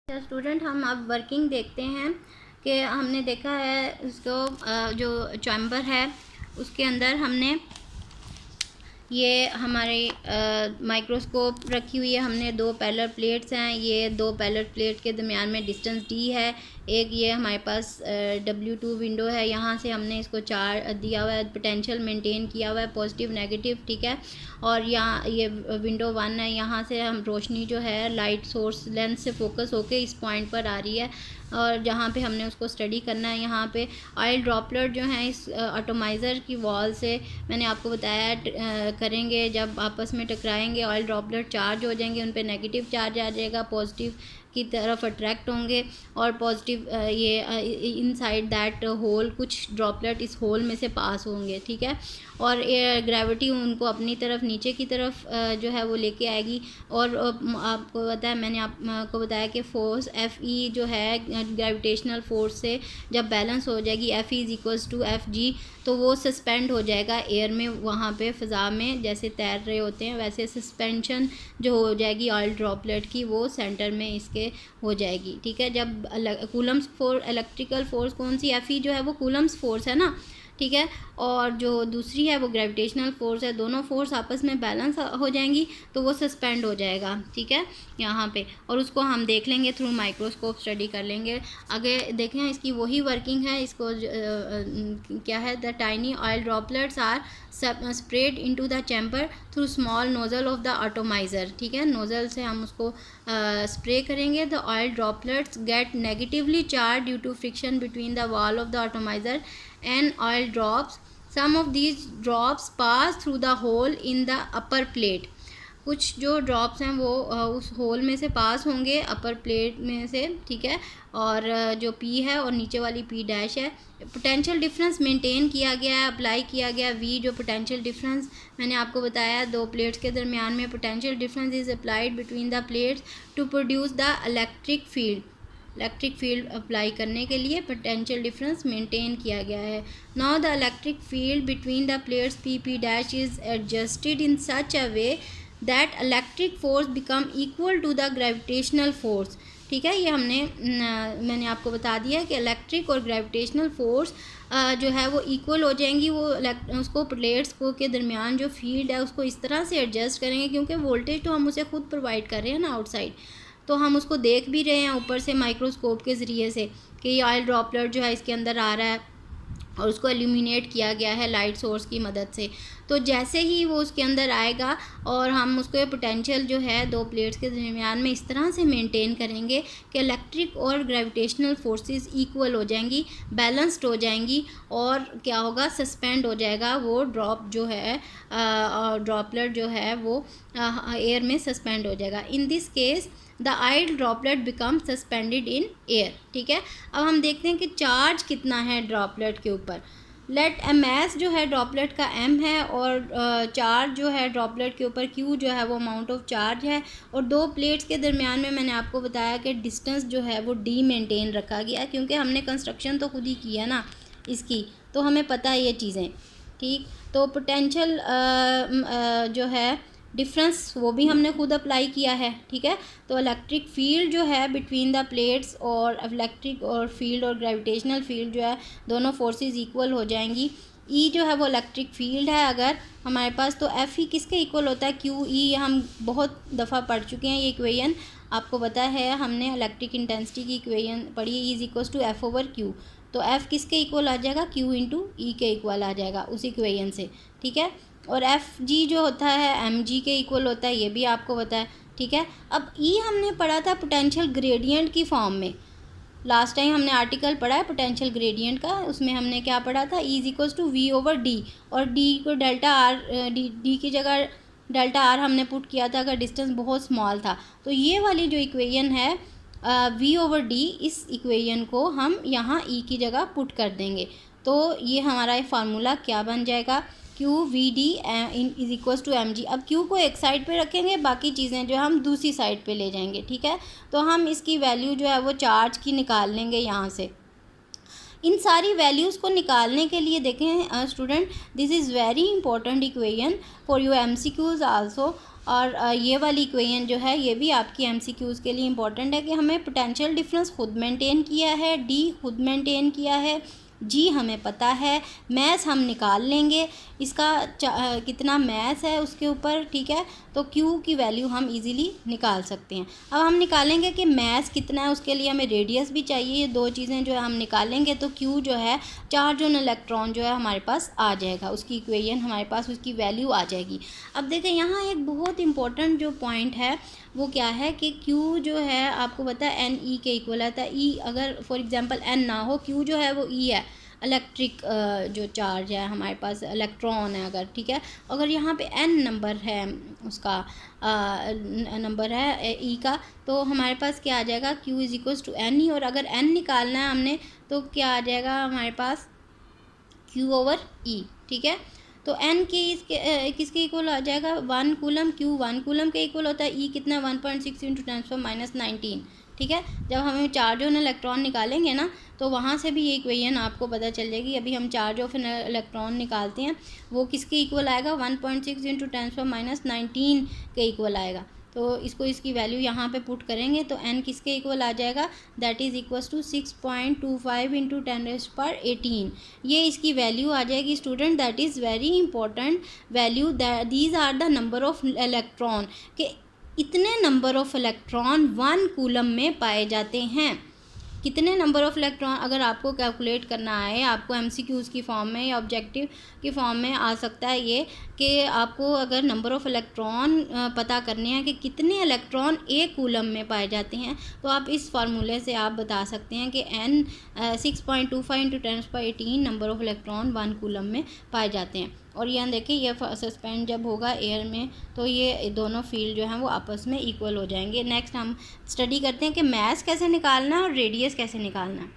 Student हम अब working देखते हैं कि हमने देखा है उसको जो चैम्बर है उसके अंदर हमने ये हमारे माइक्रोस्कोप रखी हुई है। हमने दो पैरेलल प्लेट्स हैं, ये दो पैरेलल प्लेट के दरमियान में डिस्टेंस डी है। एक ये हमारे पास W2 विंडो है, यहाँ से हमने इसको चार्ज दिया हुआ है, पोटेंशियल मेंटेन किया हुआ है पॉजिटिव नेगेटिव, ठीक है। और यहाँ ये विंडो 1 है, यहाँ से हम रोशनी जो है लाइट सोर्स लेंस से फोकस होके इस पॉइंट पर आ रही है और जहाँ पे हमने उसको स्टडी करना है। यहाँ पे ऑयल ड्रॉपलेट जो है इस एटॉमाइज़र की वॉल से मैंने आपको बताया करेंगे, जब आपस में टकराएंगे ऑयल ड्रॉपलेट चार्ज हो जाएंगे, उन पे नेगेटिव चार्ज आ जाएगा, पॉजिटिव की तरफ अट्रैक्ट होंगे और पॉजिटिव ये इनसाइड दैट होल कुछ ड्रॉपलेट इस होल में से पास होंगे, ठीक है। और ग्रेविटी उनको अपनी तरफ नीचे की तरफ जो है वो लेके आएगी। और आपको बताया, मैंने आपको बताया कि फोर्स Fe जो है ग्रेविटेशनल फोर्स से जब बैलेंस हो जाएगी Fe = Fg, तो वो सस्पेंड हो जाएगा एयर में, वहाँ पे फ़िज़ा में जैसे तैर रहे होते हैं वैसे सस्पेंशन जो हो जाएगी ऑयल ड्रॉपलेट की वो सेंटर में इसके हो जाएगी, ठीक है। जब कूलम्स इलेक्ट्रिकल फोर्स कौन सी Fe जो है वो कूलम्स फोर्स है ना, ठीक है। और जो दूसरी है वो ग्रेविटेशनल फोर्स है, दोनों फोर्स आपस में बैलेंस हो जाएंगी तो वो सस्पेंड हो जाएगा, ठीक है, यहाँ पे। और उसको हम देख लेंगे थ्रू माइक्रोस्कोप, स्टडी कर लेंगे। आगे देखें इसकी वही वर्किंग है। इसको क्या है, the tiny oil droplets are spread into the chamber through small nozzle of the atomiser, ठीक है। नोजल से हम उसको स्प्रे करेंगे। The oil droplets get negatively charge due to friction between the wall of the atomiser and oil drops. Some of these drops pass through the hole in the upper plate. कुछ जो drops हैं वो उस whole में से पास होंगे अपर plate में से, ठीक है। और जो P है और नीचे वाली P' है। पोटेंशियल डिफरेंस मेंटेन किया गया है, अप्लाई किया गया V जो पोटेंशियल डिफरेंस मैंने आपको बताया दो प्लेट्स के दरमियान में potential difference is applied between the plates to produce the electric field apply करने के लिए पोटेंशियल डिफरेंस मेंटेन किया गया है। Now the electric field between the plates P' is adjusted in such a way that electric force become equal to the gravitational force, ठीक है। ये मैंने आपको बता दिया कि इलेक्ट्रिक और ग्रेविटेशनल फोर्स जो है वो इक्वल हो जाएंगी। वो उसको प्लेट्स को के दरमियान जो फील्ड है उसको इस तरह से एडजस्ट करेंगे, क्योंकि वोल्टेज तो हम उसे खुद प्रोवाइड कर रहे हैं ना आउटसाइड, तो हम उसको देख भी रहे हैं ऊपर से माइक्रोस्कोप के ज़रिए से कि ये ऑयल ड्रॉपलेट जो है इसके अंदर आ रहा है और उसको एल्यूमिनेट किया गया है लाइट सोर्स की मदद से। तो जैसे ही वो उसके अंदर आएगा और हम उसको पोटेंशियल जो है दो प्लेट्स के दरमियान में इस तरह से मेंटेन करेंगे कि इलेक्ट्रिक और ग्रेविटेशनल फोर्सेस इक्वल हो जाएंगी, बैलेंस्ड हो जाएंगी और क्या होगा, सस्पेंड हो जाएगा वो ड्रॉप जो है ड्रॉपलेट जो है वो एयर में सस्पेंड हो जाएगा। In this case the oil droplet become suspended in air, ठीक है। अब हम देखते हैं कि चार्ज कितना है ड्रॉपलेट के ऊपर। लेट MS जो है ड्रॉपलेट का M है और चार्ज जो है ड्रॉपलेट के ऊपर Q जो है वो अमाउंट ऑफ चार्ज है। और दो प्लेट्स के दरमियान में मैंने आपको बताया कि डिस्टेंस जो है वो D मेंटेन रखा गया है, क्योंकि हमने कंस्ट्रक्शन तो खुद ही की है ना इसकी, तो हमें पता है ये चीज़ें, ठीक। तो पोटेंशियल जो है डिफरेंस वो भी हमने खुद अप्लाई किया है, ठीक है। तो इलेक्ट्रिक फील्ड जो है बिटवीन द प्लेट्स और इलेक्ट्रिक और फील्ड और ग्रेविटेशनल फील्ड जो है दोनों फोर्सेस इक्वल हो जाएंगी। E जो है वो इलेक्ट्रिक फील्ड है अगर हमारे पास, तो Fe किसके इक्वल होता है, QE। हम बहुत दफ़ा पढ़ चुके हैं ये इक्वेशन, आपको पता है हमने इलेक्ट्रिक इंटेंसिटी की इक्वेशन पढ़ी, E = F/Q। तो F किसके इक्वल आ जाएगा, Q × E के इक्वल आ जाएगा उस इक्वेशन से, ठीक है। और Fg जो होता है Mg के इक्वल होता है, ये भी आपको पता है, ठीक है। अब E हमने पढ़ा था पोटेंशियल ग्रेडियंट की फॉर्म में, लास्ट टाइम हमने आर्टिकल पढ़ा है पोटेंशियल ग्रेडियंट का, उसमें हमने क्या पढ़ा था, E = V/D और D को D की जगह ΔR हमने पुट किया था अगर डिस्टेंस बहुत स्मॉल था। तो ये वाली जो इक्वेशन है V/D, इस इक्वेशन को हम यहाँ E की जगह पुट कर देंगे, तो ये हमारा फार्मूला क्या बन जाएगा, QVD = Mg। अब Q को एक साइड पे रखेंगे, बाकी चीज़ें जो हम दूसरी साइड पे ले जाएंगे, ठीक है। तो हम इसकी वैल्यू जो है वो चार्ज की निकाल लेंगे यहाँ से। इन सारी वैल्यूज़ को निकालने के लिए देखें student, this is very important equation for your MCQs also. और ये वाली इक्वेशन जो है ये भी आपकी एमसीक्यूज़ के लिए इम्पोर्टेंट है कि हमें पोटेंशियल डिफरेंस खुद मेंटेन किया है, डी खुद मेंटेन किया है, जी हमें पता है, मैस हम निकाल लेंगे इसका कितना मैस है उसके ऊपर, ठीक है। तो क्यू की वैल्यू हम इजीली निकाल सकते हैं। अब हम निकालेंगे कि मैस कितना है, उसके लिए हमें रेडियस भी चाहिए। ये दो चीज़ें जो है हम निकालेंगे तो क्यू जो है चार्ज ऑन इलेक्ट्रॉन जो है हमारे पास आ जाएगा, उसकी इक्वेशन हमारे पास उसकी वैल्यू आ जाएगी। अब देखें यहाँ एक बहुत इंपॉर्टेंट जो पॉइंट है वो क्या है कि Q जो है आपको पता है एन ई के इक्वल आता है। ई अगर फॉर एग्जांपल एन ना हो, Q जो है वो ई है, इलेक्ट्रिक जो चार्ज है हमारे पास, इलेक्ट्रॉन है अगर, ठीक है। अगर यहाँ पे n नंबर है उसका नंबर है ई का, तो हमारे पास क्या आ जाएगा, Q is equals to n e. और अगर n निकालना है हमने तो क्या आ जाएगा हमारे पास, Q ओवर E, ठीक है। तो n की इसके किसके इक्वल आ जाएगा, 1 कूलम। Q 1 कूलम के इक्वल होता है। E कितना, 1.6 इंटू 10⁻⁻19, ठीक है। जब हमें चार्ज ऑन इलेक्ट्रॉन निकालेंगे ना तो वहाँ से भी ये इक्वेशन आपको पता चल जाएगी। अभी हम चार्ज ऑफ इलेक्ट्रॉन निकालते हैं, वो किसके इक्वल आएगा, 1.6 इंटू 10⁻⁻19 के इक्वल आएगा। तो इसको इसकी वैल्यू यहाँ पे पुट करेंगे तो n किसके इक्वल आ जाएगा, that is equals to 6.25 into 10⁻18। ये इसकी वैल्यू आ जाएगी student. That is very important value. These are the number of electron, कि इतने नंबर ऑफ इलेक्ट्रॉन 1 कूलम में पाए जाते हैं। कितने नंबर ऑफ इलेक्ट्रॉन अगर आपको कैलकुलेट करना है, आपको एमसीक्यूज़ की फॉर्म में या ऑब्जेक्टिव की फॉर्म में आ सकता है ये कि आपको अगर नंबर ऑफ़ इलेक्ट्रॉन पता करने हैं कि कितने इलेक्ट्रॉन एक कूलम में पाए जाते हैं, तो आप इस फार्मूले से आप बता सकते हैं कि n 6.25 into 10⁻18 number of electron 1 coulomb में पाए जाते हैं। और यहाँ देखिए ये सस्पेंड जब होगा एयर में तो ये दोनों फील्ड जो हैं वो आपस में इक्वल हो जाएंगे। नेक्स्ट हम स्टडी करते हैं कि मैस कैसे निकालना है और रेडियस कैसे निकालना है।